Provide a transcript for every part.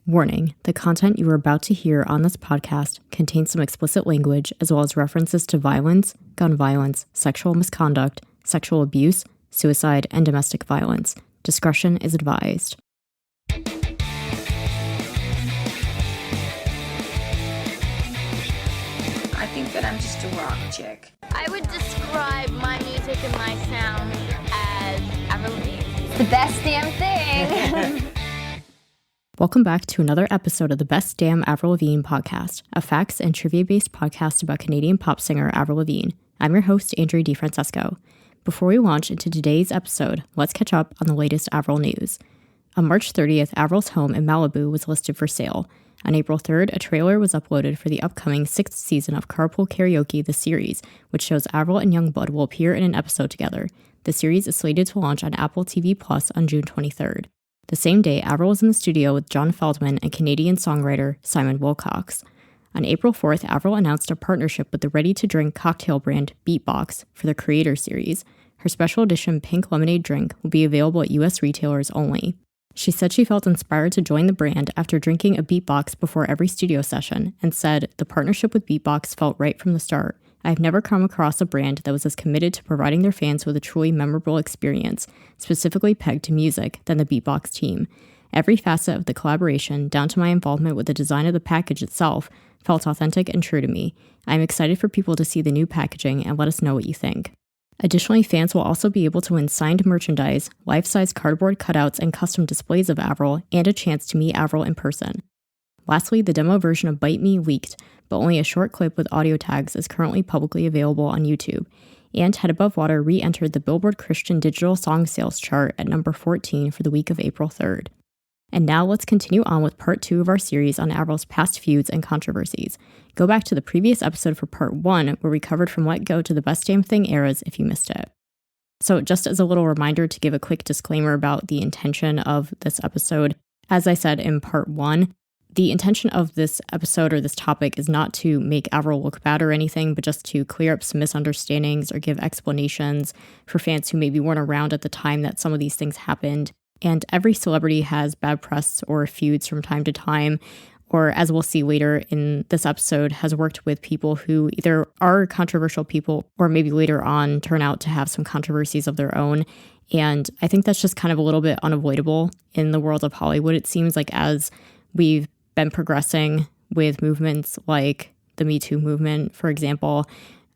Warning, the content you are about to hear on this podcast contains some explicit language as well as references to violence, gun violence, sexual misconduct, sexual abuse, suicide, and domestic violence. Discretion is advised. I think that I'm just a rock chick. I would describe my music and my sound as Avril. It's the best damn thing. Welcome back to another episode of the Best Damn Avril Lavigne podcast, a facts and trivia-based podcast about Canadian pop singer Avril Lavigne. I'm your host, Andrea DiFrancesco. Before we launch into today's episode, let's catch up on the latest Avril news. On March 30th, Avril's home in Malibu was listed for sale. On April 3rd, a trailer was uploaded for the upcoming 6th season of Carpool Karaoke, the series, which shows Avril and Youngblood will appear in an episode together. The series is slated to launch on Apple TV Plus on June 23rd. The same day, Avril was in the studio with John Feldman and Canadian songwriter Simon Wilcox. On April 4th, Avril announced a partnership with the ready-to-drink cocktail brand Beatbox for the Creator Series. Her special edition pink lemonade drink will be available at U.S. retailers only. She said she felt inspired to join the brand after drinking a Beatbox before every studio session and said, "The partnership with Beatbox felt right from the start. I've never come across a brand that was as committed to providing their fans with a truly memorable experience, specifically pegged to music, than the Beatbox team. Every facet of the collaboration, down to my involvement with the design of the package itself, felt authentic and true to me. I'm excited for people to see the new packaging and let us know what you think." Additionally, fans will also be able to win signed merchandise, life-size cardboard cutouts and custom displays of Avril, and a chance to meet Avril in person. Lastly, the demo version of Bite Me leaked, but only a short clip with audio tags is currently publicly available on YouTube. And Head Above Water re-entered the Billboard Christian Digital Song Sales chart at number 14 for the week of April 3rd. And now let's continue on with part 2 of our series on Avril's past feuds and controversies. Go back to the previous episode for part 1, where we covered from Let Go to the Best Damn Thing eras if you missed it. So just as a little reminder to give a quick disclaimer about the intention of this episode, as I said in part 1, the intention of this episode or this topic is not to make Avril look bad or anything, but just to clear up some misunderstandings or give explanations for fans who maybe weren't around at the time that some of these things happened. And every celebrity has bad press or feuds from time to time, or as we'll see later in this episode, has worked with people who either are controversial people or maybe later on turn out to have some controversies of their own. And I think that's just kind of a little bit unavoidable in the world of Hollywood. It seems like as we've been progressing with movements like the Me Too movement, for example,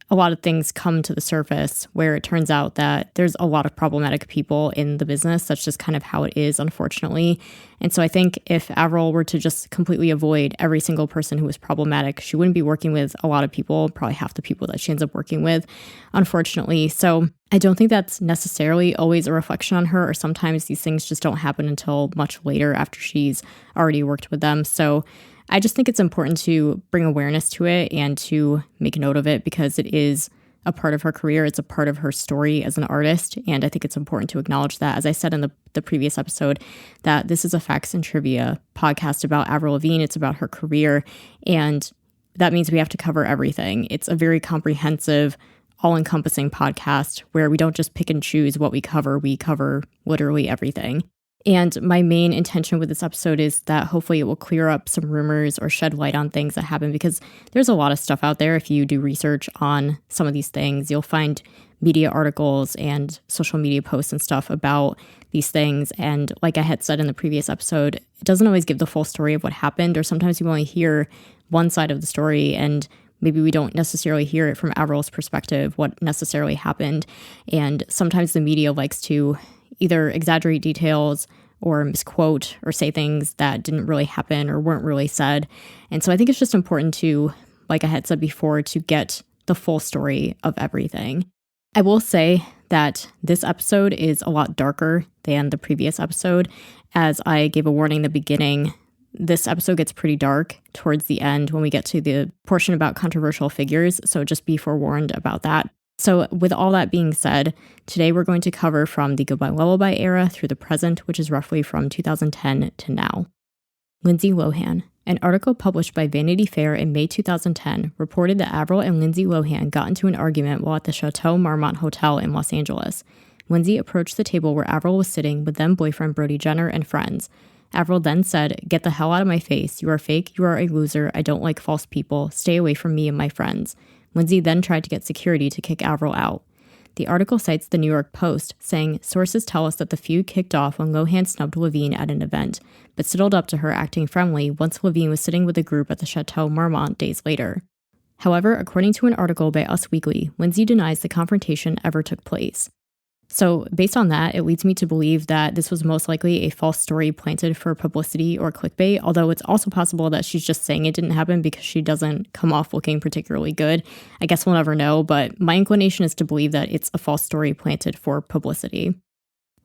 a lot of things come to the surface where it turns out that there's a lot of problematic people in the business. That's just kind of how it is, unfortunately. And so I think if Avril were to just completely avoid every single person who was problematic, she wouldn't be working with a lot of people, probably half the people that she ends up working with, unfortunately. So I don't think that's necessarily always a reflection on her, or sometimes these things just don't happen until much later after she's already worked with them. So I just think it's important to bring awareness to it and to make note of it because it is a part of her career. It's a part of her story as an artist. And I think it's important to acknowledge that, as I said in the previous episode, that this is a facts and trivia podcast about Avril Lavigne. It's about her career. And that means we have to cover everything. It's a very comprehensive, all-encompassing podcast where we don't just pick and choose what we cover literally everything. And my main intention with this episode is that hopefully it will clear up some rumors or shed light on things that happen, because there's a lot of stuff out there. If you do research on some of these things, you'll find media articles and social media posts and stuff about these things. And like I had said in the previous episode, it doesn't always give the full story of what happened, or sometimes you only hear one side of the story and maybe we don't necessarily hear it from Avril's perspective, what necessarily happened. And sometimes the media likes to either exaggerate details or misquote or say things that didn't really happen or weren't really said. And so I think it's just important to, like I had said before, to get the full story of everything. I will say that this episode is a lot darker than the previous episode. As I gave a warning in the beginning, this episode gets pretty dark towards the end when we get to the portion about controversial figures. So just be forewarned about that. So with all that being said, today we're going to cover from the Goodbye Lullaby era through the present, which is roughly from 2010 to now. Lindsay Lohan. An article published by Vanity Fair in May 2010 reported that Avril and Lindsay Lohan got into an argument while at the Chateau Marmont Hotel in Los Angeles. Lindsay approached the table where Avril was sitting with then-boyfriend Brody Jenner and friends. Avril then said, "Get the hell out of my face. You are fake. You are a loser. I don't like false people. Stay away from me and my friends." Lindsay then tried to get security to kick Avril out. The article cites the New York Post, saying, "Sources tell us that the feud kicked off when Lohan snubbed Levine at an event, but sidled up to her acting friendly once Levine was sitting with a group at the Chateau Marmont days later." However, according to an article by Us Weekly, Lindsay denies the confrontation ever took place. So, based on that, it leads me to believe that this was most likely a false story planted for publicity or clickbait, although it's also possible that she's just saying it didn't happen because she doesn't come off looking particularly good. I guess we'll never know, but my inclination is to believe that it's a false story planted for publicity.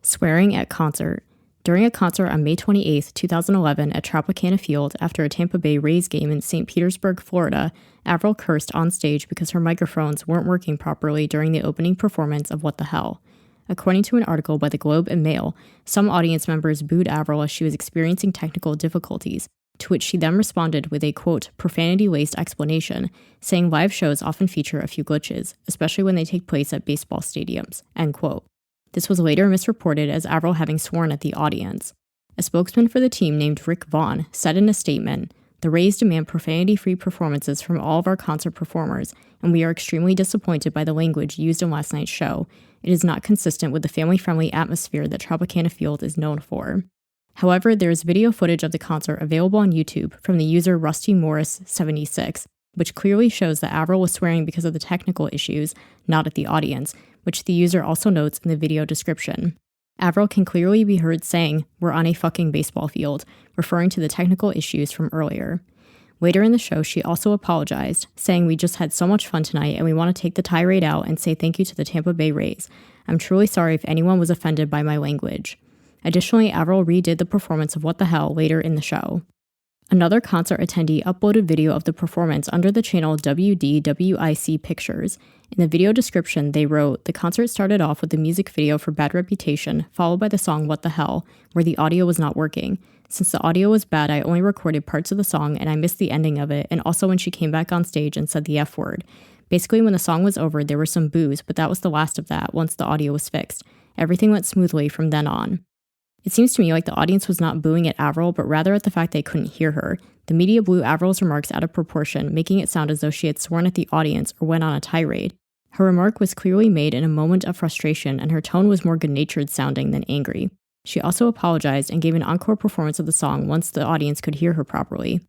Swearing at concert. During a concert on May 28, 2011 at Tropicana Field after a Tampa Bay Rays game in St. Petersburg, Florida, Avril cursed on stage because her microphones weren't working properly during the opening performance of What the Hell. According to an article by the Globe and Mail, some audience members booed Avril as she was experiencing technical difficulties, to which she then responded with a, quote, profanity-laced explanation, saying live shows often feature a few glitches, especially when they take place at baseball stadiums, end quote. This was later misreported as Avril having sworn at the audience. A spokesman for the team named Rick Vaughn said in a statement, "The Rays demand profanity-free performances from all of our concert performers, and we are extremely disappointed by the language used in last night's show. It is not consistent with the family-friendly atmosphere that Tropicana Field is known for." However, there is video footage of the concert available on YouTube from the user RustyMorris76, which clearly shows that Avril was swearing because of the technical issues, not at the audience, which the user also notes in the video description. Avril can clearly be heard saying, "We're on a fucking baseball field," referring to the technical issues from earlier. Later in the show, she also apologized, saying, "We just had so much fun tonight and we want to take the tirade out and say thank you to the Tampa Bay Rays. I'm truly sorry if anyone was offended by my language." Additionally, Avril redid the performance of What the Hell later in the show. Another concert attendee uploaded video of the performance under the channel WDWIC Pictures. In the video description, they wrote, "The concert started off with the music video for Bad Reputation, followed by the song What the Hell, where the audio was not working. Since the audio was bad, I only recorded parts of the song and I missed the ending of it, and also when she came back on stage and said the F word. Basically, when the song was over, there were some boos, but that was the last of that once the audio was fixed. Everything went smoothly from then on." It seems to me like the audience was not booing at Avril, but rather at the fact they couldn't hear her. The media blew Avril's remarks out of proportion, making it sound as though she had sworn at the audience or went on a tirade. Her remark was clearly made in a moment of frustration, and her tone was more good-natured sounding than angry. She also apologized and gave an encore performance of the song once the audience could hear her properly.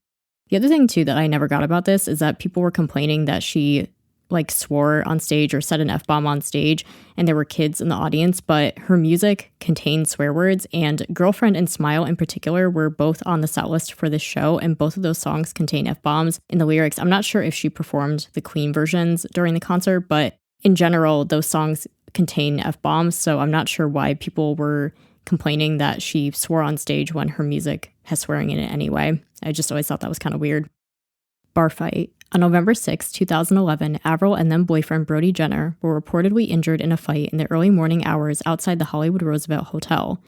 The other thing, too, that I never got about this is that people were complaining that she swore on stage or said an F-bomb on stage, and there were kids in the audience, but her music contained swear words, and Girlfriend and Smile in particular were both on the set list for this show, and both of those songs contain F-bombs in the lyrics. I'm not sure if she performed the clean versions during the concert, but in general, those songs contain F-bombs, so I'm not sure why people were complaining that she swore on stage when her music has swearing in it anyway. I just always thought that was kind of weird. Bar fight. On November 6, 2011, Avril and then boyfriend Brody Jenner were reportedly injured in a fight in the early morning hours outside the Hollywood Roosevelt Hotel.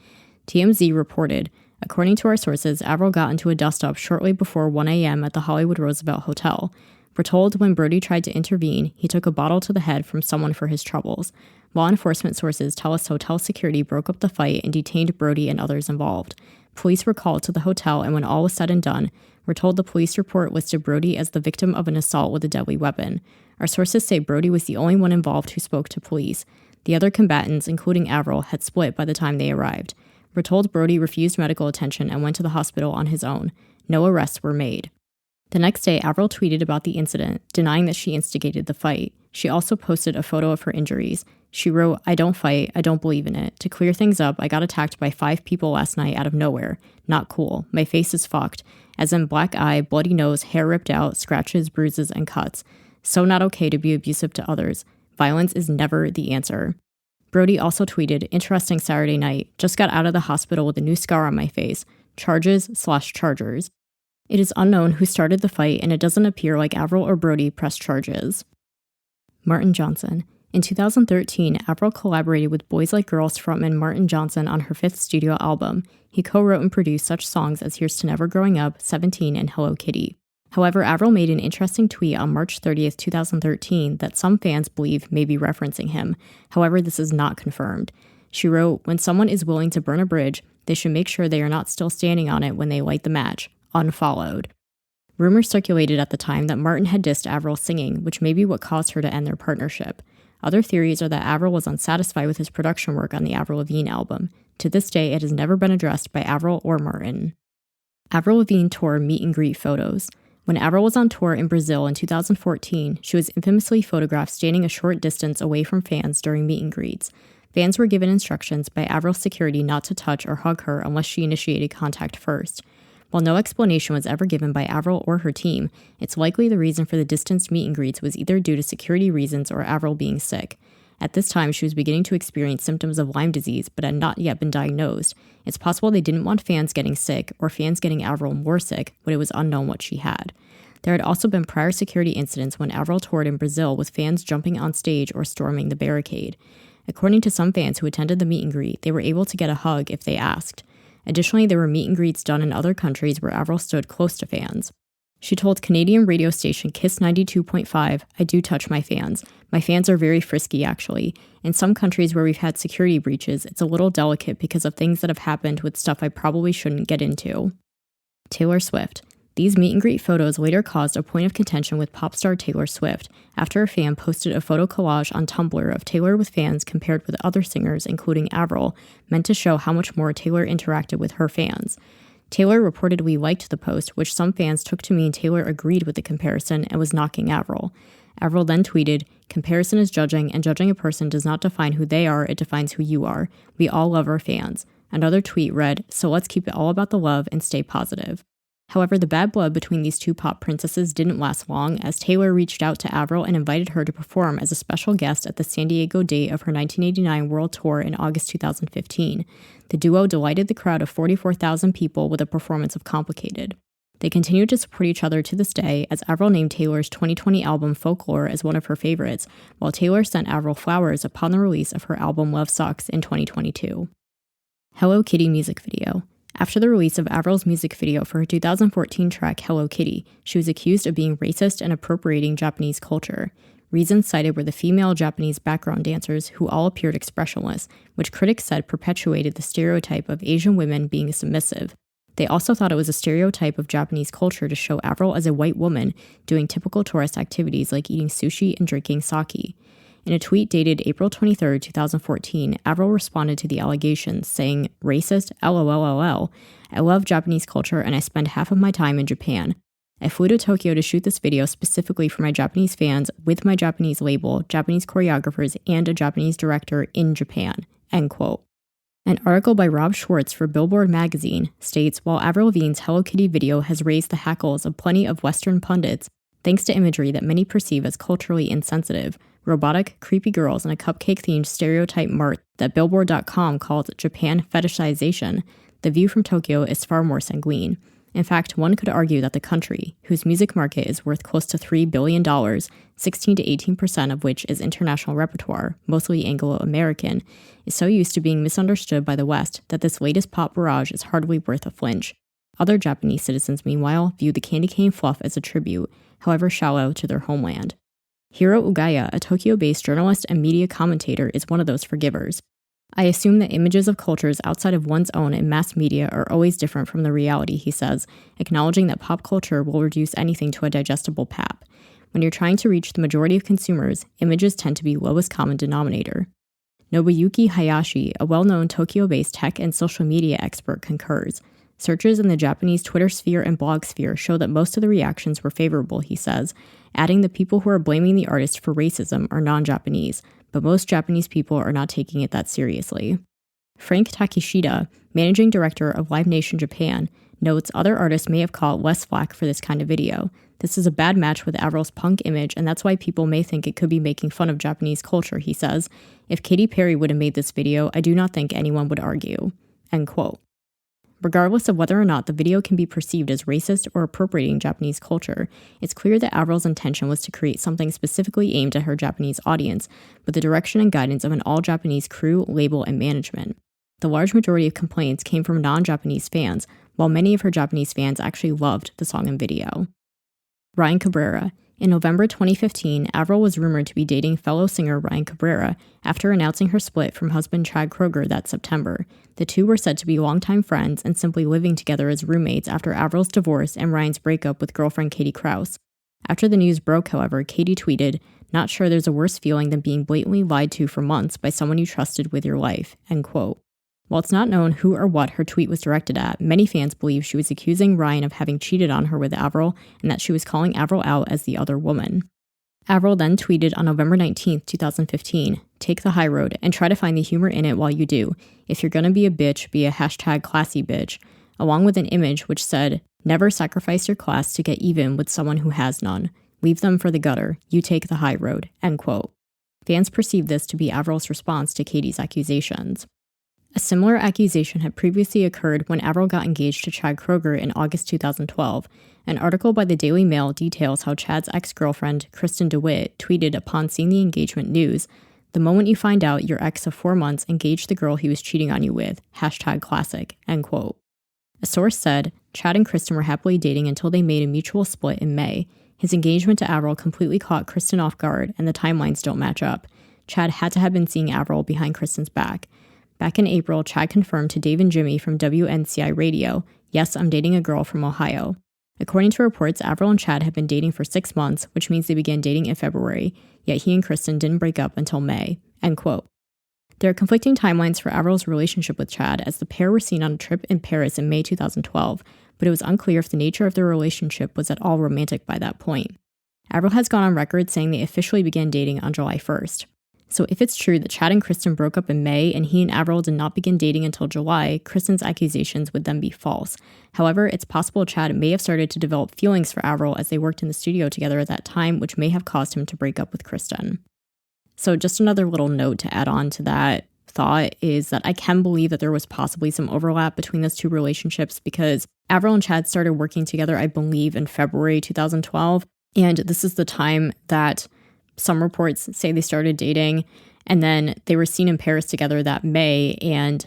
TMZ reported, "According to our sources, Avril got into a dust-up shortly before 1 a.m. at the Hollywood Roosevelt Hotel. We're told when Brody tried to intervene, he took a bottle to the head from someone for his troubles. Law enforcement sources tell us hotel security broke up the fight and detained Brody and others involved. Police were called to the hotel, and when all was said and done, we're told the police report listed Brody as the victim of an assault with a deadly weapon. Our sources say Brody was the only one involved who spoke to police. The other combatants, including Avril, had split by the time they arrived. We're told Brody refused medical attention and went to the hospital on his own. No arrests were made." The next day, Avril tweeted about the incident, denying that she instigated the fight. She also posted a photo of her injuries. She wrote, "I don't fight, I don't believe in it. To clear things up, I got attacked by 5 people last night out of nowhere. Not cool. My face is fucked. As in black eye, bloody nose, hair ripped out, scratches, bruises, and cuts. So not okay to be abusive to others. Violence is never the answer." Brody also tweeted, "Interesting Saturday night. Just got out of the hospital with a new scar on my face. Charges/Chargers. It is unknown who started the fight, and it doesn't appear like Avril or Brody pressed charges." Martin Johnson. In 2013, Avril collaborated with Boys Like Girls frontman Martin Johnson on her 5th studio album. He co-wrote and produced such songs as Here's to Never Growing Up, 17, and Hello Kitty. However, Avril made an interesting tweet on March 30th, 2013 that some fans believe may be referencing him. However, this is not confirmed. She wrote, "When someone is willing to burn a bridge, they should make sure they are not still standing on it when they light the match. Unfollowed." Rumors circulated at the time that Martin had dissed Avril singing, which may be what caused her to end their partnership. Other theories are that Avril was unsatisfied with his production work on the Avril Lavigne album. To this day, it has never been addressed by Avril or Martin. Avril Lavigne tour meet and greet photos. When Avril was on tour in Brazil in 2014, she was infamously photographed standing a short distance away from fans during meet and greets. Fans were given instructions by Avril's security not to touch or hug her unless she initiated contact first. While no explanation was ever given by Avril or her team, it's likely the reason for the distanced meet and greets was either due to security reasons or Avril being sick. At this time, she was beginning to experience symptoms of Lyme disease, but had not yet been diagnosed. It's possible they didn't want fans getting sick, or fans getting Avril more sick, but it was unknown what she had. There had also been prior security incidents when Avril toured in Brazil with fans jumping on stage or storming the barricade. According to some fans who attended the meet and greet, they were able to get a hug if they asked. Additionally, there were meet and greets done in other countries where Avril stood close to fans. She told Canadian radio station Kiss 92.5, "I do touch my fans. My fans are very frisky, actually. In some countries where we've had security breaches, it's a little delicate because of things that have happened with stuff I probably shouldn't get into." Taylor Swift. These meet and greet photos later caused a point of contention with pop star Taylor Swift after a fan posted a photo collage on Tumblr of Taylor with fans compared with other singers, including Avril, meant to show how much more Taylor interacted with her fans. Taylor reportedly liked the post, which some fans took to mean Taylor agreed with the comparison and was knocking Avril. Avril then tweeted, "Comparison is judging, and judging a person does not define who they are, it defines who you are. We all love our fans." Another tweet read, "So let's keep it all about the love and stay positive." However, the bad blood between these two pop princesses didn't last long, as Taylor reached out to Avril and invited her to perform as a special guest at the San Diego date of her 1989 world tour in August 2015. The duo delighted the crowd of 44,000 people with a performance of Complicated. They continue to support each other to this day, as Avril named Taylor's 2020 album Folklore as one of her favorites, while Taylor sent Avril flowers upon the release of her album Love Sucks in 2022. Hello Kitty music video. After the release of Avril's music video for her 2014 track Hello Kitty, she was accused of being racist and appropriating Japanese culture. Reasons cited were the female Japanese background dancers, who all appeared expressionless, which critics said perpetuated the stereotype of Asian women being submissive. They also thought it was a stereotype of Japanese culture to show Avril as a white woman doing typical tourist activities like eating sushi and drinking sake. In a tweet dated April 23, 2014, Avril responded to the allegations, saying, "Racist? LOLLL. I love Japanese culture and I spend half of my time in Japan. I flew to Tokyo to shoot this video specifically for my Japanese fans with my Japanese label, Japanese choreographers, and a Japanese director in Japan." End quote. An article by Rob Schwartz for Billboard magazine states, while Avril Lavigne's Hello Kitty video has raised the hackles of plenty of Western pundits, thanks to imagery that many perceive as culturally insensitive, robotic, creepy girls, and a cupcake-themed stereotype mart that Billboard.com called Japan fetishization, the view from Tokyo is far more sanguine. In fact, one could argue that the country, whose music market is worth close to $3 billion, 16 to 18% of which is international repertoire, mostly Anglo-American, is so used to being misunderstood by the West that this latest pop barrage is hardly worth a flinch. Other Japanese citizens, meanwhile, view the candy cane fluff as a tribute, however shallow, to their homeland. Hiro Ugaya, a Tokyo-based journalist and media commentator, is one of those forgivers. "I assume that images of cultures outside of one's own in mass media are always different from the reality," he says, acknowledging that pop culture will reduce anything to a digestible pap. When you're trying to reach the majority of consumers, images tend to be lowest common denominator. Nobuyuki Hayashi, a well-known Tokyo-based tech and social media expert, concurs. Searches in the Japanese Twitter sphere and blog sphere show that most of the reactions were favorable, he says, adding the people who are blaming the artist for racism are non-Japanese, but most Japanese people are not taking it that seriously. Frank Takeshita, managing director of Live Nation Japan, notes other artists may have caught less flack for this kind of video. "This is a bad match with Avril's punk image, and that's why people may think it could be making fun of Japanese culture," he says. "If Katy Perry would have made this video, I do not think anyone would argue." End quote. Regardless of whether or not the video can be perceived as racist or appropriating Japanese culture, it's clear that Avril's intention was to create something specifically aimed at her Japanese audience, with the direction and guidance of an all-Japanese crew, label, and management. The large majority of complaints came from non-Japanese fans, while many of her Japanese fans actually loved the song and video. Ryan Cabrera. In November 2015, Avril was rumored to be dating fellow singer Ryan Cabrera after announcing her split from husband Chad Kroeger that September. The two were said to be longtime friends and simply living together as roommates after Avril's divorce and Ryan's breakup with girlfriend Katie Krause. After the news broke, however, Katie tweeted, "Not sure there's a worse feeling than being blatantly lied to for months by someone you trusted with your life," end quote. While it's not known who or what her tweet was directed at, many fans believe she was accusing Ryan of having cheated on her with Avril and that she was calling Avril out as the other woman. Avril then tweeted on November 19, 2015, "Take the high road and try to find the humor in it while you do. If you're gonna be a bitch, be a #classy bitch," along with an image which said, "Never sacrifice your class to get even with someone who has none. Leave them for the gutter. You take the high road," end quote. Fans perceived this to be Avril's response to Katie's accusations. A similar accusation had previously occurred when Avril got engaged to Chad Kroeger in August 2012. An article by the Daily Mail details how Chad's ex-girlfriend, Kristen DeWitt, tweeted upon seeing the engagement news, "The moment you find out your ex of 4 months engaged the girl he was cheating on you with, #classic," end quote. A source said, Chad and Kristen were happily dating until they made a mutual split in May. His engagement to Avril completely caught Kristen off guard, and the timelines don't match up. Chad had to have been seeing Avril behind Kristen's back. Back in April, Chad confirmed to Dave and Jimmy from WNCI Radio, "Yes, I'm dating a girl from Ohio." According to reports, Avril and Chad had been dating for 6 months, which means they began dating in February, yet he and Kristen didn't break up until May, end quote. There are conflicting timelines for Avril's relationship with Chad, as the pair were seen on a trip in Paris in May 2012, but it was unclear if the nature of their relationship was at all romantic by that point. Avril has gone on record saying they officially began dating on July 1st. So if it's true that Chad and Kristen broke up in May and he and Avril did not begin dating until July, Kristen's accusations would then be false. However, it's possible Chad may have started to develop feelings for Avril as they worked in the studio together at that time, which may have caused him to break up with Kristen. So just another little note to add on to that thought is that I can believe that there was possibly some overlap between those two relationships because Avril and Chad started working together, I believe, in February 2012. And this is the time that some reports say they started dating, and then they were seen in Paris together that May, and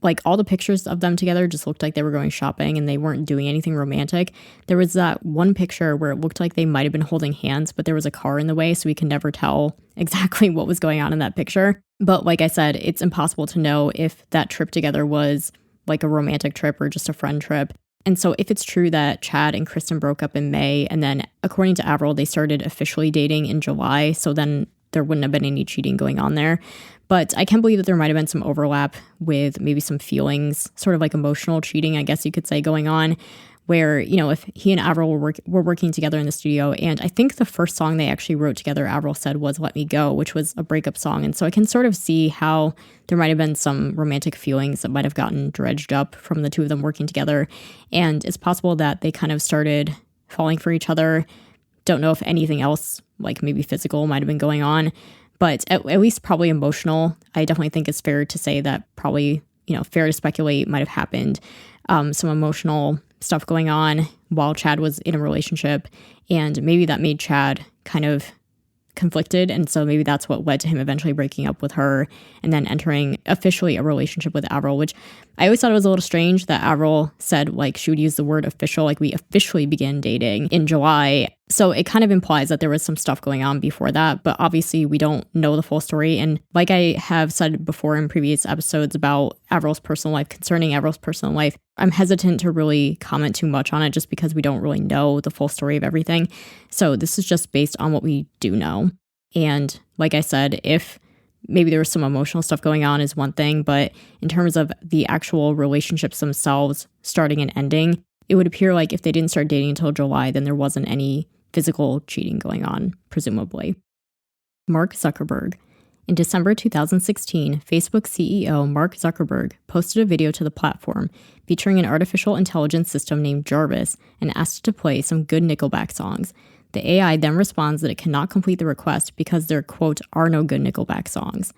like all the pictures of them together just looked like they were going shopping and they weren't doing anything romantic. There was that one picture where it looked like they might have been holding hands, but there was a car in the way, so we can never tell exactly what was going on in that picture. But like I said, it's impossible to know if that trip together was like a romantic trip or just a friend trip. And so if it's true that Chad and Kristen broke up in May, and then according to Avril, they started officially dating in July, so then there wouldn't have been any cheating going on there. But I can believe that there might have been some overlap with maybe some feelings, sort of like emotional cheating, I guess you could say, going on, where, you know, if he and Avril were working together in the studio, and I think the first song they actually wrote together, Avril said, was "Let Me Go," which was a breakup song. And so I can sort of see how there might have been some romantic feelings that might have gotten dredged up from the two of them working together. And it's possible that they kind of started falling for each other. Don't know if anything else, like maybe physical, might have been going on, but at least probably emotional. I definitely think it's fair to say that probably, you know, fair to speculate might have happened. Some emotional stuff going on while Chad was in a relationship, and maybe that made Chad kind of conflicted, and so maybe that's what led to him eventually breaking up with her and then entering officially a relationship with Avril, which I always thought it was a little strange that Avril said like she would use the word official, like we officially began dating in July. So it kind of implies that there was some stuff going on before that, but obviously we don't know the full story. And like I have said before in previous episodes about Avril's personal life, concerning Avril's personal life, I'm hesitant to really comment too much on it just because we don't really know the full story of everything. So this is just based on what we do know. And like I said, if maybe there was some emotional stuff going on is one thing, but in terms of the actual relationships themselves starting and ending, it would appear like if they didn't start dating until July, then there wasn't any physical cheating going on, presumably. Mark Zuckerberg. In December 2016, Facebook CEO Mark Zuckerberg posted a video to the platform featuring an artificial intelligence system named Jarvis and asked it to play some good Nickelback songs. The AI then responds that it cannot complete the request because there, quote, are no good Nickelback songs.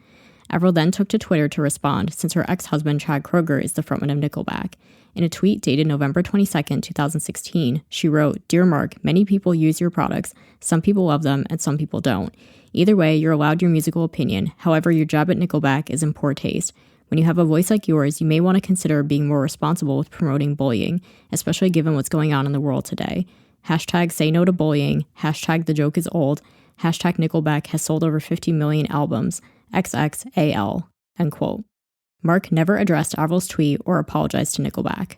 Avril then took to Twitter to respond, since her ex-husband Chad Kroeger is the frontman of Nickelback. In a tweet dated November 22, 2016, she wrote, "Dear Mark, many people use your products. Some people love them and some people don't. Either way, you're allowed your musical opinion. However, your job at Nickelback is in poor taste. When you have a voice like yours, you may want to consider being more responsible with promoting bullying, especially given what's going on in the world today. hashtag say no to bullying, hashtag the joke is old, hashtag Nickelback has sold over 50 million albums, XXAL, end quote. Mark never addressed Avril's tweet or apologized to Nickelback.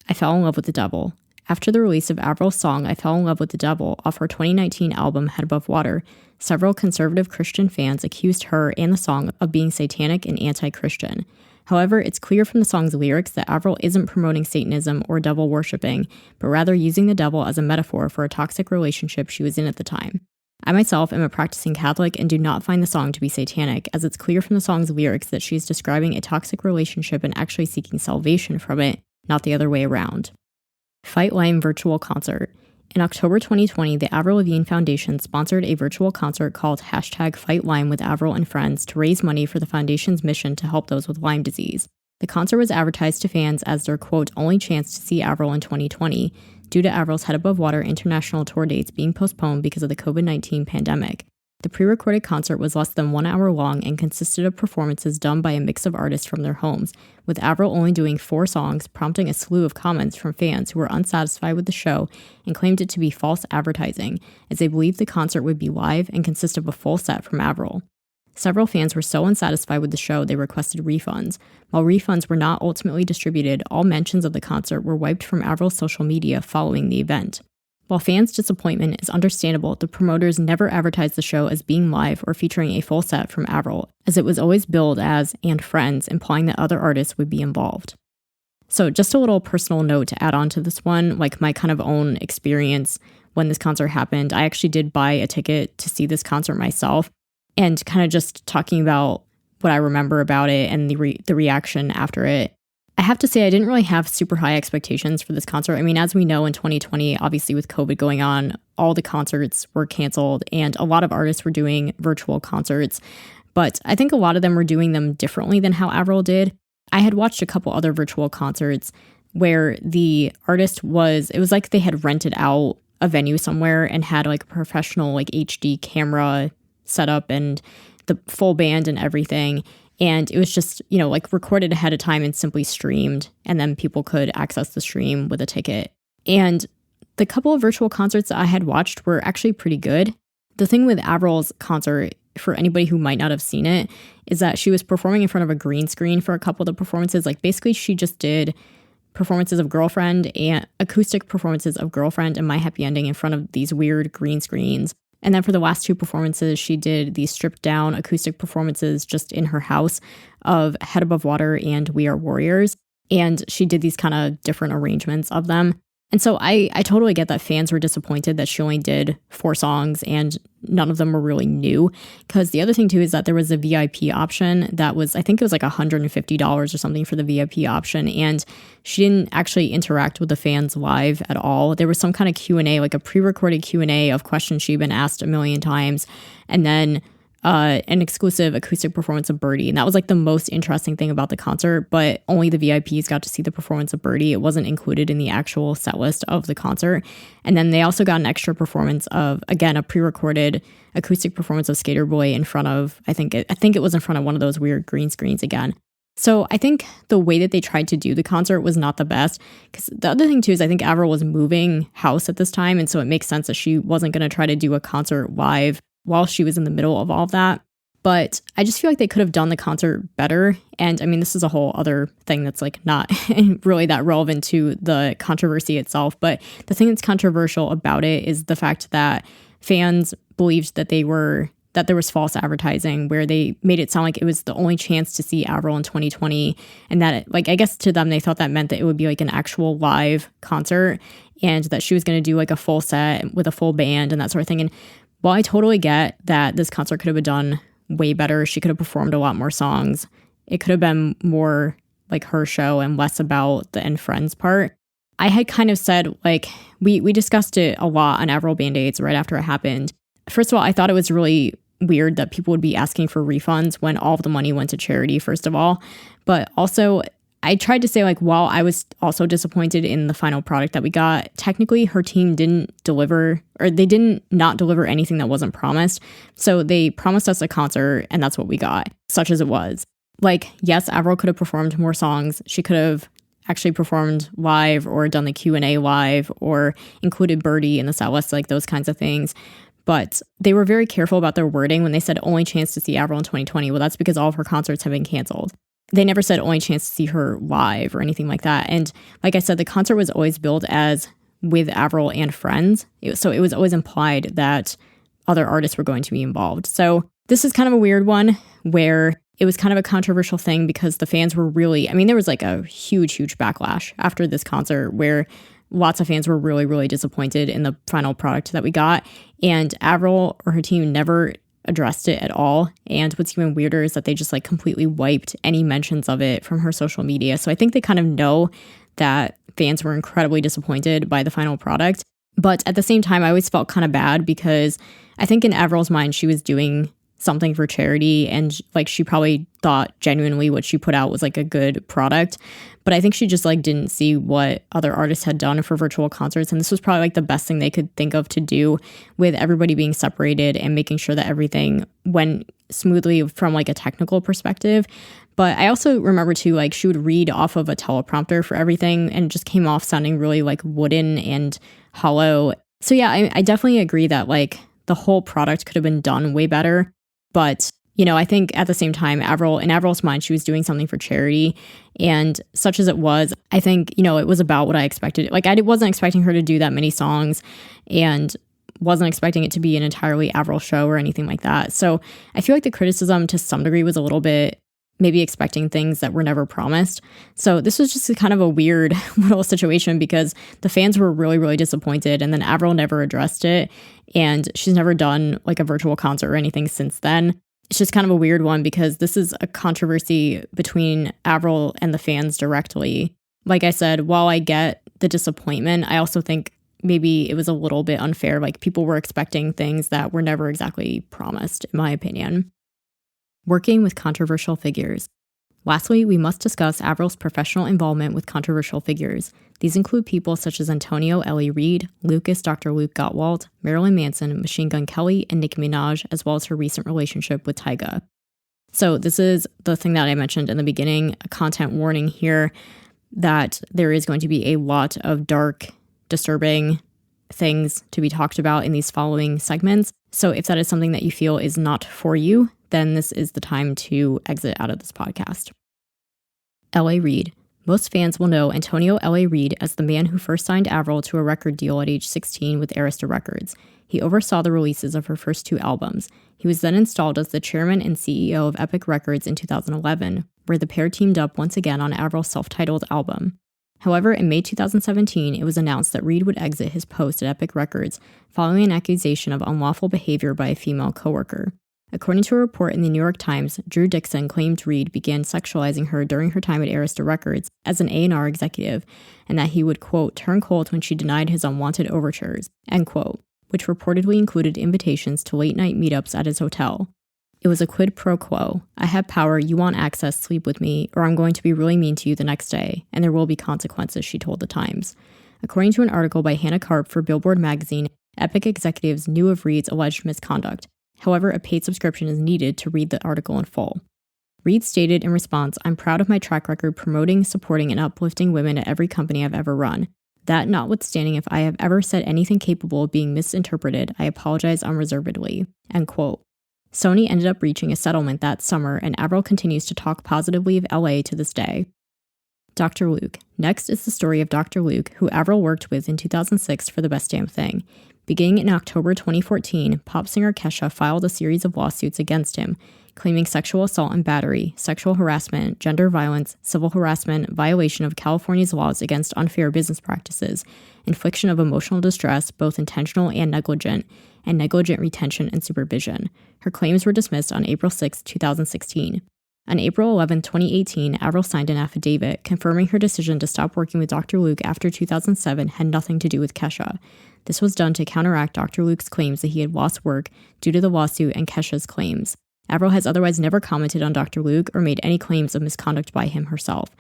I fell in love with the devil. After the release of Avril's song I Fell in Love with the Devil off her 2019 album Head Above Water, several conservative Christian fans accused her and the song of being satanic and anti-Christian. However, it's clear from the song's lyrics that Avril isn't promoting Satanism or devil worshipping, but rather using the devil as a metaphor for a toxic relationship she was in at the time. I myself am a practicing Catholic and do not find the song to be satanic, as it's clear from the song's lyrics that she is describing a toxic relationship and actually seeking salvation from it, not the other way around. Fight Lyme virtual concert. In October 2020, the Avril Lavigne Foundation sponsored a virtual concert called hashtag Fight Lyme with Avril and Friends to raise money for the foundation's mission to help those with Lyme disease. The concert was advertised to fans as their, quote, only chance to see Avril in 2020, due to Avril's Head Above Water international tour dates being postponed because of the COVID-19 pandemic. The pre-recorded concert was less than 1 hour long and consisted of performances done by a mix of artists from their homes, with Avril only doing 4 songs, prompting a slew of comments from fans who were unsatisfied with the show and claimed it to be false advertising, as they believed the concert would be live and consist of a full set from Avril. Several fans were so unsatisfied with the show they requested refunds. While refunds were not ultimately distributed, all mentions of the concert were wiped from Avril's social media following the event. While fans' disappointment is understandable, the promoters never advertised the show as being live or featuring a full set from Avril, as it was always billed as "and friends," implying that other artists would be involved. So just a little personal note to add on to this one, like my kind of own experience when this concert happened. I actually did buy a ticket to see this concert myself, and kind of just talking about what I remember about it and the reaction after it. I have to say, I didn't really have super high expectations for this concert. I mean, as we know, in 2020, obviously with COVID going on, all the concerts were canceled and a lot of artists were doing virtual concerts. But I think a lot of them were doing them differently than how Avril did. I had watched a couple other virtual concerts where the artist it was like they had rented out a venue somewhere and had like a professional like HD camera set up and the full band and everything. And it was just, like recorded ahead of time and simply streamed. And then people could access the stream with a ticket. And the couple of virtual concerts that I had watched were actually pretty good. The thing with Avril's concert, for anybody who might not have seen it, is that she was performing in front of a green screen for a couple of the performances. Like basically she just did performances of Girlfriend and acoustic performances of Girlfriend and My Happy Ending in front of these weird green screens. And then for the last 2 performances, she did these stripped down acoustic performances just in her house of Head Above Water and We Are Warriors. And she did these kind of different arrangements of them. And so I totally get that fans were disappointed that she only did 4 songs and none of them were really new. Because the other thing too is that there was a VIP option that was, I think it was like $150 or something for the VIP option. And she didn't actually interact with the fans live at all. There was some kind of Q&A, like a pre-recorded Q&A of questions she'd been asked a million times. And then an exclusive acoustic performance of Birdie. And that was like the most interesting thing about the concert, but only the VIPs got to see the performance of Birdie. It wasn't included in the actual set list of the concert. And then they also got an extra performance of, again, a pre-recorded acoustic performance of Skater Boy in front of, I think it was in front of one of those weird green screens again. So I think the way that they tried to do the concert was not the best, because the other thing too is I think Avril was moving house at this time. And so it makes sense that she wasn't going to try to do a concert live while she was in the middle of all of that. But I just feel like they could have done the concert better. And I mean, this is a whole other thing that's like not really that relevant to the controversy itself. But the thing that's controversial about it is the fact that fans believed that there was false advertising, where they made it sound like it was the only chance to see Avril in 2020. And that, I guess to them, they thought that meant that it would be like an actual live concert and that she was going to do like a full set with a full band and that sort of thing. And while I totally get that this concert could have been done way better, she could have performed a lot more songs. It could have been more like her show and less about the and friends part. I had kind of said, we discussed it a lot on Avril Band-Aids right after it happened. First of all, I thought it was really weird that people would be asking for refunds when all of the money went to charity, first of all. But also, I tried to say, while I was also disappointed in the final product that we got, technically her team didn't deliver, or they didn't not deliver anything that wasn't promised. So they promised us a concert, and that's what we got, such as it was. Yes, Avril could have performed more songs. She could have actually performed live or done the Q&A live or included Birdie in the set list, like those kinds of things. But they were very careful about their wording when they said only chance to see Avril in 2020. Well, that's because all of her concerts have been canceled. They never said only chance to see her live or anything like that. And like I said, the concert was always billed as with Avril and friends. So it was always implied that other artists were going to be involved. So this is kind of a weird one where it was kind of a controversial thing because the fans were really, I mean, there was like a huge backlash after this concert where lots of fans were really, really disappointed in the final product that we got. And Avril or her team never addressed it at all. And what's even weirder is that they just like completely wiped any mentions of it from her social media. So I think they kind of know that fans were incredibly disappointed by the final product. But at the same time, I always felt kind of bad because I think in Avril's mind, she was doing something for charity and like she probably thought genuinely what she put out was like a good product. But I think she just like didn't see what other artists had done for virtual concerts. And this was probably like the best thing they could think of to do with everybody being separated and making sure that everything went smoothly from like a technical perspective. But I also remember too, like she would read off of a teleprompter for everything and it just came off sounding really like wooden and hollow. So yeah, I definitely agree that like the whole product could have been done way better. But, you know, I think at the same time, in Avril's mind, she was doing something for charity. And such as it was, I think, you know, it was about what I expected. Like, I wasn't expecting her to do that many songs and wasn't expecting it to be an entirely Avril show or anything like that. So I feel like the criticism to some degree was a little bit maybe expecting things that were never promised. So this was just kind of a weird little situation because the fans were really, really disappointed. And then Avril never addressed it. And she's never done like a virtual concert or anything since then. It's just kind of a weird one because this is a controversy between Avril and the fans directly. Like I said, while I get the disappointment, I also think maybe it was a little bit unfair. Like people were expecting things that were never exactly promised, in my opinion. Working with controversial figures. Lastly, we must discuss Avril's professional involvement with controversial figures. These include people such as Antonio Ellie Reid, Lucas Dr. Luke Gottwald, Marilyn Manson, Machine Gun Kelly, and Nicki Minaj, as well as her recent relationship with Tyga. So this is the thing that I mentioned in the beginning, a content warning here that there is going to be a lot of dark, disturbing things to be talked about in these following segments. So if that is something that you feel is not for you, then this is the time to exit out of this podcast. L.A. Reid. Most fans will know Antonio L.A. Reid as the man who first signed Avril to a record deal at age 16 with Arista Records. He oversaw the releases of her first two albums. He was then installed as the chairman and CEO of Epic Records in 2011, where the pair teamed up once again on Avril's self-titled album. However, in May 2017, it was announced that Reid would exit his post at Epic Records following an accusation of unlawful behavior by a female coworker. According to a report in the New York Times, Drew Dixon claimed Reid began sexualizing her during her time at Arista Records as an A&R executive, and that he would, quote, turn cold when she denied his unwanted overtures, end quote, which reportedly included invitations to late-night meetups at his hotel. It was a quid pro quo. I have power, you want access, sleep with me, or I'm going to be really mean to you the next day, and there will be consequences, she told the Times. According to an article by Hannah Karp for Billboard magazine, Epic executives knew of Reid's alleged misconduct. However, a paid subscription is needed to read the article in full. Reid stated in response, I'm proud of my track record promoting, supporting, and uplifting women at every company I've ever run. That notwithstanding, if I have ever said anything capable of being misinterpreted, I apologize unreservedly, end quote. Sony ended up reaching a settlement that summer, and Avril continues to talk positively of LA to this day. Dr. Luke. Next is the story of Dr. Luke, who Avril worked with in 2006 for The Best Damn Thing. Beginning in October 2014, pop singer Kesha filed a series of lawsuits against him, claiming sexual assault and battery, sexual harassment, gender violence, civil harassment, violation of California's laws against unfair business practices, infliction of emotional distress, both intentional and negligent retention and supervision. Her claims were dismissed on April 6, 2016. On April 11, 2018, Avril signed an affidavit confirming her decision to stop working with Dr. Luke after 2007 had nothing to do with Kesha. This was done to counteract Dr. Luke's claims that he had lost work due to the lawsuit and Kesha's claims. Avril has otherwise never commented on Dr. Luke or made any claims of misconduct by him herself.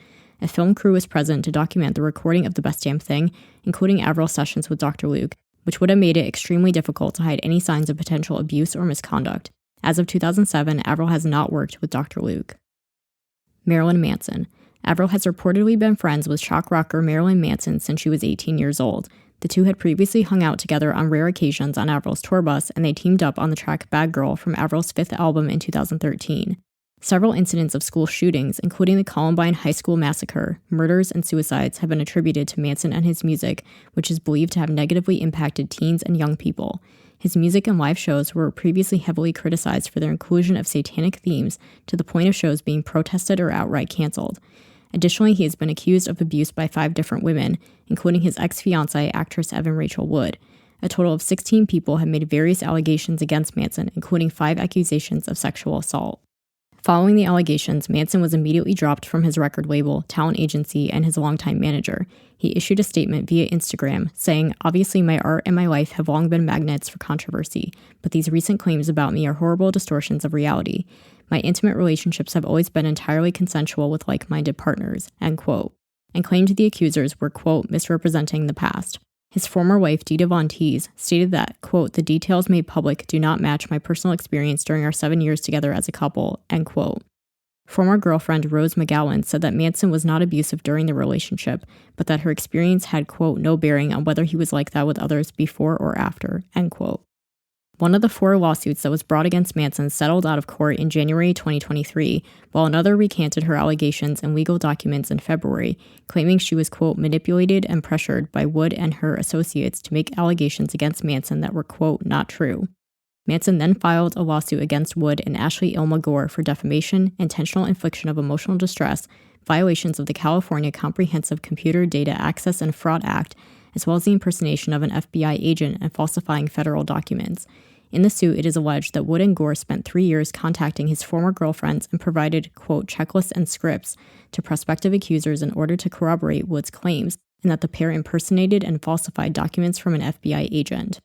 A film crew was present to document the recording of The Best Damn Thing, including Avril's sessions with Dr. Luke, which would have made it extremely difficult to hide any signs of potential abuse or misconduct. As of 2007, Avril has not worked with Dr. Luke. Marilyn Manson. Avril has reportedly been friends with shock rocker Marilyn Manson since she was 18 years old. The two had previously hung out together on rare occasions on Avril's tour bus, and they teamed up on the track Bad Girl from Avril's fifth album in 2013. Several incidents of school shootings, including the Columbine High School massacre, murders, and suicides, have been attributed to Manson and his music, which is believed to have negatively impacted teens and young people. His music and live shows were previously heavily criticized for their inclusion of satanic themes, to the point of shows being protested or outright canceled. Additionally, he has been accused of abuse by 5 different women, including his ex-fiancée, actress Evan Rachel Wood. A total of 16 people have made various allegations against Manson, including 5 accusations of sexual assault. Following the allegations, Manson was immediately dropped from his record label, talent agency, and his longtime manager. He issued a statement via Instagram saying, "Obviously my art and my life have long been magnets for controversy, but these recent claims about me are horrible distortions of reality. My intimate relationships have always been entirely consensual with like-minded partners," end quote, and claimed the accusers were, quote, misrepresenting the past. His former wife, Dita Von Teese, stated that, quote, "the details made public do not match my personal experience during our 7 years together as a couple," end quote. Former girlfriend Rose McGowan said that Manson was not abusive during the relationship, but that her experience had, quote, "no bearing on whether he was like that with others before or after," end quote. One of the 4 lawsuits that was brought against Manson settled out of court in January 2023, while another recanted her allegations and legal documents in February, claiming she was, quote, "manipulated and pressured by Wood and her associates to make allegations against Manson that were, quote, not true." Manson then filed a lawsuit against Wood and Ashley Ilma Gore for defamation, intentional infliction of emotional distress, violations of the California Comprehensive Computer Data Access and Fraud Act, as well as the impersonation of an FBI agent and falsifying federal documents. In the suit, it is alleged that Wood and Gore spent 3 years contacting his former girlfriends and provided, quote, checklists and scripts to prospective accusers in order to corroborate Wood's claims, and that the pair impersonated and falsified documents from an FBI agent.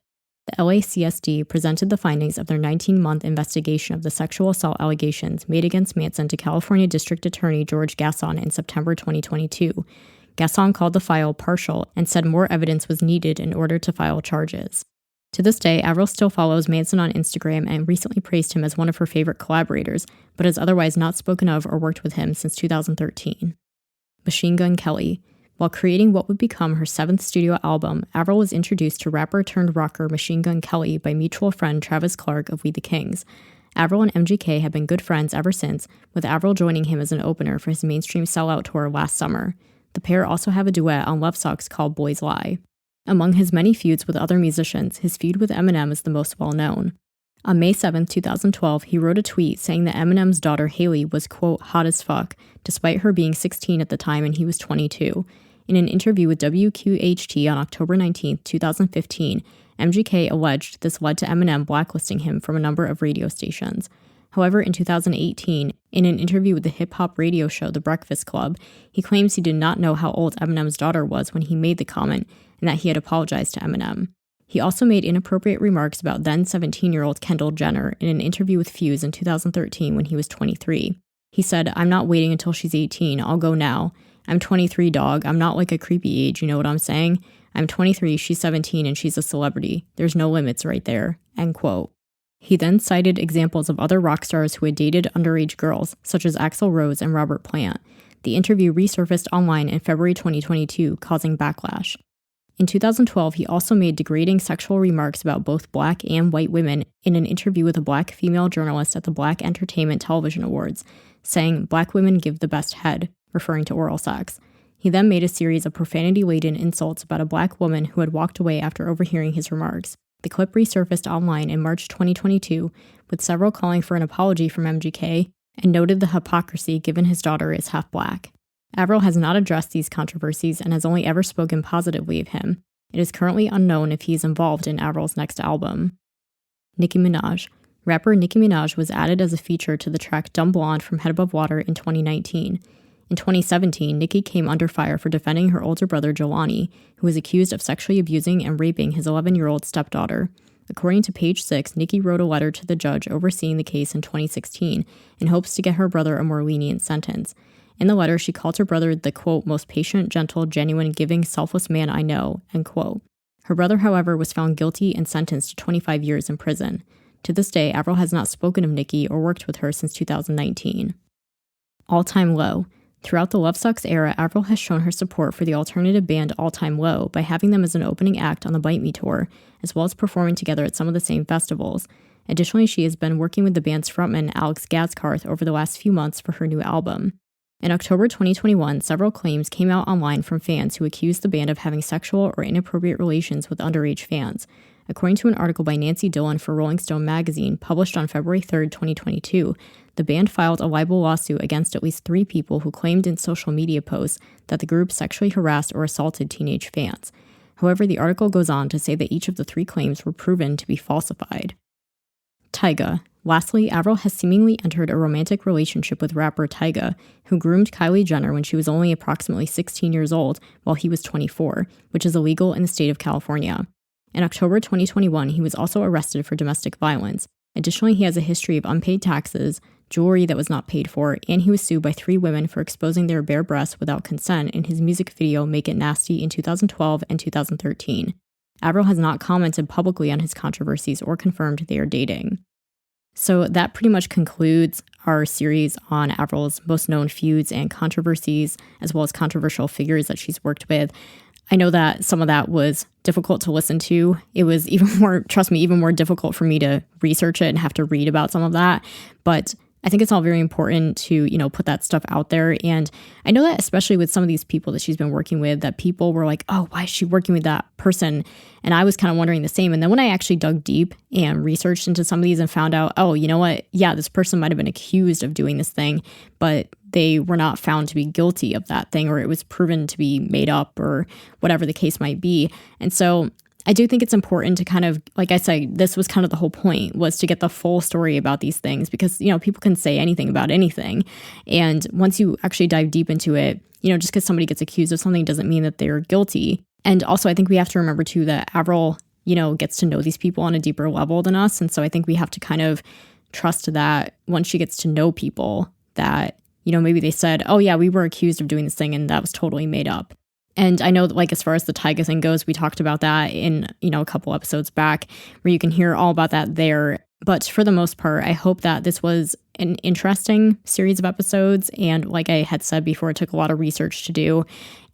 The LACSD presented the findings of their 19-month investigation of the sexual assault allegations made against Manson to California District Attorney George Gasson in September 2022. Gasson called the file partial and said more evidence was needed in order to file charges. To this day, Avril still follows Manson on Instagram and recently praised him as one of her favorite collaborators, but has otherwise not spoken of or worked with him since 2013. Machine Gun Kelly. While creating what would become her 7th studio album, Avril was introduced to rapper-turned-rocker Machine Gun Kelly by mutual friend Travis Clark of We the Kings. Avril and MGK have been good friends ever since, with Avril joining him as an opener for his mainstream sellout tour last summer. The pair also have a duet on Love Sucks called Boys Lie. Among his many feuds with other musicians, his feud with Eminem is the most well-known. On May 7, 2012, he wrote a tweet saying that Eminem's daughter Haley was, quote, hot as fuck, despite her being 16 at the time and he was 22. In an interview with WQHT on October 19, 2015, MGK alleged this led to Eminem blacklisting him from a number of radio stations. However, in 2018, in an interview with the hip-hop radio show The Breakfast Club, he claims he did not know how old Eminem's daughter was when he made the comment, and that he had apologized to Eminem. He also made inappropriate remarks about then 17-year-old Kendall Jenner in an interview with Feuds in 2013 when he was 23. He said, "I'm not waiting until she's 18, I'll go now. I'm 23, dog, I'm not like a creepy age, you know what I'm saying? I'm 23, she's 17, and she's a celebrity. There's no limits right there," end quote. He then cited examples of other rock stars who had dated underage girls, such as Axl Rose and Robert Plant. The interview resurfaced online in February 2022, causing backlash. In 2012, he also made degrading sexual remarks about both black and white women in an interview with a black female journalist at the Black Entertainment Television Awards, saying, "Black women give the best head," referring to oral sex. He then made a series of profanity-laden insults about a black woman who had walked away after overhearing his remarks. The clip resurfaced online in March 2022, with several calling for an apology from MGK and noted the hypocrisy given his daughter is half black. Avril has not addressed these controversies and has only ever spoken positively of him. It is currently unknown if he is involved in Avril's next album. Nicki Minaj. Rapper Nicki Minaj was added as a feature to the track Dumb Blonde from Head Above Water in 2019. In 2017, Nicki came under fire for defending her older brother Jelani, who was accused of sexually abusing and raping his 11-year-old stepdaughter. According to Page 6, Nicki wrote a letter to the judge overseeing the case in 2016 in hopes to get her brother a more lenient sentence. In the letter, she called her brother the, quote, most patient, gentle, genuine, giving, selfless man I know, end quote. Her brother, however, was found guilty and sentenced to 25 years in prison. To this day, Avril has not spoken of Nicki or worked with her since 2019. All-time low. Throughout the Love Sucks era, Avril has shown her support for the alternative band All Time Low by having them as an opening act on the Bite Me tour, as well as performing together at some of the same festivals. Additionally, she has been working with the band's frontman Alex Gadskarth over the last few months for her new album. In October 2021, several claims came out online from fans who accused the band of having sexual or inappropriate relations with underage fans. According to an article by Nancy Dillon for Rolling Stone magazine published on February 3, 2022, the band filed a libel lawsuit against at least 3 people who claimed in social media posts that the group sexually harassed or assaulted teenage fans. However, the article goes on to say that each of the 3 claims were proven to be falsified. Tyga. Lastly, Avril has seemingly entered a romantic relationship with rapper Tyga, who groomed Kylie Jenner when she was only approximately 16 years old while he was 24, which is illegal in the state of California. In October 2021, he was also arrested for domestic violence. Additionally, he has a history of unpaid taxes, jewelry that was not paid for, and he was sued by 3 women for exposing their bare breasts without consent in his music video Make It Nasty in 2012 and 2013. Avril has not commented publicly on his controversies or confirmed they are dating. So that pretty much concludes our series on Avril's most known feuds and controversies, as well as controversial figures that she's worked with. I know that some of that was difficult to listen to. It was even more difficult for me to research it and have to read about some of that. But I think it's all very important to, put that stuff out there. And I know that especially with some of these people that she's been working with, that people were like, oh, why is she working with that person? And I was kind of wondering the same. And then when I actually dug deep and researched into some of these and found out, oh, you know what? Yeah, this person might have been accused of doing this thing, but they were not found to be guilty of that thing, or it was proven to be made up, or whatever the case might be. And so I do think it's important to kind of, like I said, this was kind of the whole point, was to get the full story about these things, because, people can say anything about anything. And once you actually dive deep into it, just because somebody gets accused of something doesn't mean that they're guilty. And also, I think we have to remember too that Avril, gets to know these people on a deeper level than us. And so I think we have to kind of trust that once she gets to know people that, maybe they said, oh yeah, we were accused of doing this thing and that was totally made up. And I know that, like, as far as the Tyga thing goes, we talked about that in, a couple episodes back, where you can hear all about that there. But for the most part, I hope that this was an interesting series of episodes. And like I had said before, it took a lot of research to do.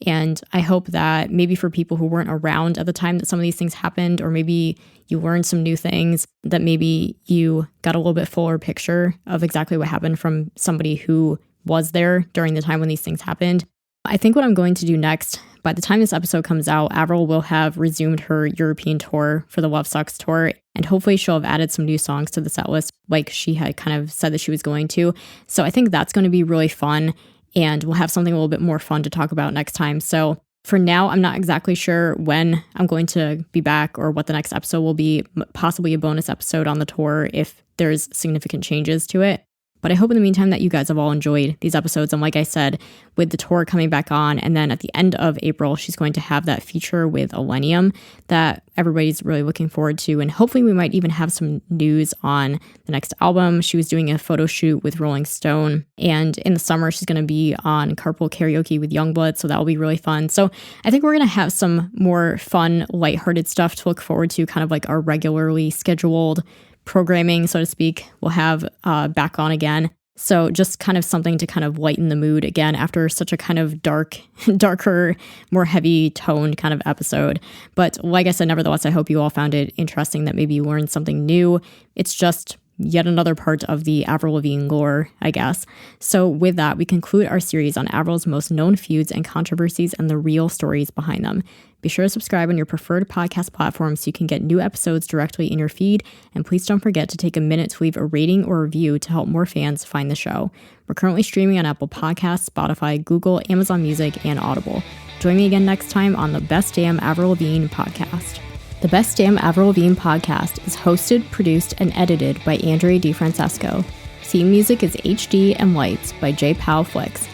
And I hope that maybe for people who weren't around at the time that some of these things happened, or maybe you learned some new things, that maybe you got a little bit fuller picture of exactly what happened from somebody who was there during the time when these things happened. I think what I'm going to do next, by the time this episode comes out, Avril will have resumed her European tour for the Love Sucks tour, and hopefully she'll have added some new songs to the set list like she had kind of said that she was going to. So I think that's going to be really fun, and we'll have something a little bit more fun to talk about next time. So for now, I'm not exactly sure when I'm going to be back or what the next episode will be, possibly a bonus episode on the tour if there's significant changes to it. But I hope in the meantime that you guys have all enjoyed these episodes. And like I said, with the tour coming back on, and then at the end of April, she's going to have that feature with Illenium that everybody's really looking forward to. And hopefully we might even have some news on the next album. She was doing a photo shoot with Rolling Stone. And in the summer, she's going to be on Carpool Karaoke with Youngblood. So that will be really fun. So I think we're going to have some more fun, lighthearted stuff to look forward to, kind of like our regularly scheduled programming, so to speak, we'll have back on again. So just kind of something to kind of lighten the mood again after such a kind of darker, more heavy toned kind of episode. But like I said, nevertheless, I hope you all found it interesting, that maybe you learned something new. It's just yet another part of the Avril Lavigne lore, I guess. So with that, we conclude our series on Avril's most known feuds and controversies and the real stories behind them. Be sure to subscribe on your preferred podcast platform so you can get new episodes directly in your feed. And please don't forget to take a minute to leave a rating or review to help more fans find the show. We're currently streaming on Apple Podcasts, Spotify, Google, Amazon Music, and Audible. Join me again next time on the Best Damn Avril Lavigne podcast. The Best Damn Avril Lavigne podcast is hosted, produced, and edited by Andre DiFrancesco. Theme music is HD and Lights by J. Powell Flicks.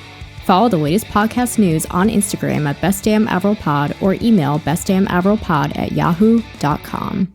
Follow the latest podcast news on Instagram at bestdamnavrilpod or email bestdamnavrilpod@yahoo.com.